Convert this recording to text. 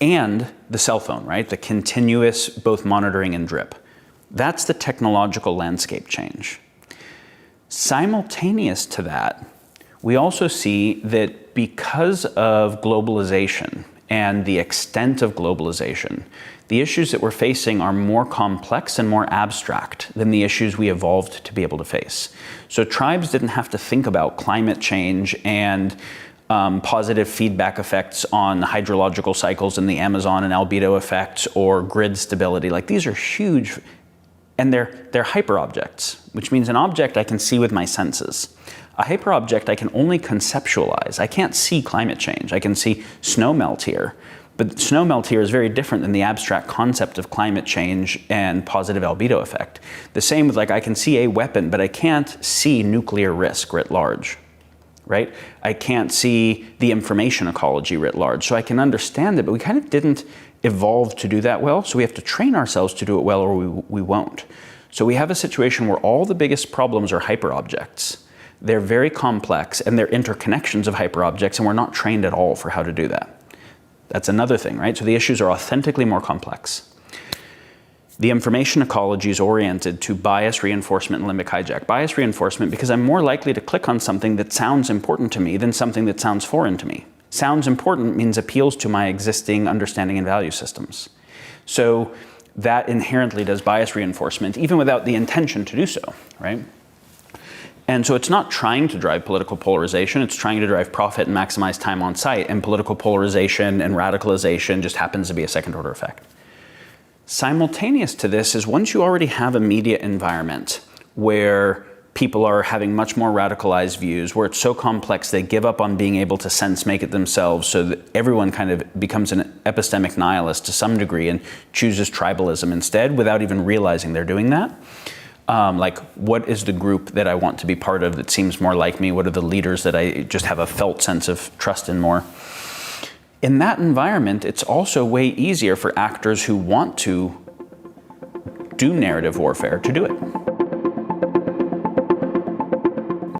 and the cell phone, right? The continuous both monitoring and drip. That's the technological landscape change. Simultaneous to that, we also see that because of globalization and the extent of globalization, the issues that we're facing are more complex and more abstract than the issues we evolved to be able to face. So tribes didn't have to think about climate change and positive feedback effects on hydrological cycles in the Amazon and albedo effects or grid stability. Like, these are huge, and they're hyperobjects, which means an object I can see with my senses. A hyperobject I can only conceptualize. I can't see climate change. I can see snow melt here, but snow melt here is very different than the abstract concept of climate change and positive albedo effect. The same with, like, I can see a weapon, but I can't see nuclear risk writ large, right? I can't see the information ecology writ large. So I can understand it, but we kind of didn't evolve to do that well, so we have to train ourselves to do it well, or we won't. So we have a situation where all the biggest problems are hyperobjects. They're very complex, and they're interconnections of hyperobjects, and we're not trained at all for how to do that. That's another thing, right? So the issues are authentically more complex. The information ecology is oriented to bias reinforcement and limbic hijack. Bias reinforcement because I'm more likely to click on something that sounds important to me than something that sounds foreign to me. Sounds important means appeals to my existing understanding and value systems. So that inherently does bias reinforcement, even without the intention to do so, right? And so it's not trying to drive political polarization, it's trying to drive profit and maximize time on site, and political polarization and radicalization just happens to be a second order effect. Simultaneous to this is once you already have a media environment where people are having much more radicalized views, where it's so complex they give up on being able to sense make it themselves, so that everyone kind of becomes an epistemic nihilist to some degree and chooses tribalism instead without even realizing they're doing that. Like, what is the group that I want to be part of that seems more like me? What are the leaders that I just have a felt sense of trust in more? In that environment, it's also way easier for actors who want to do narrative warfare to do it.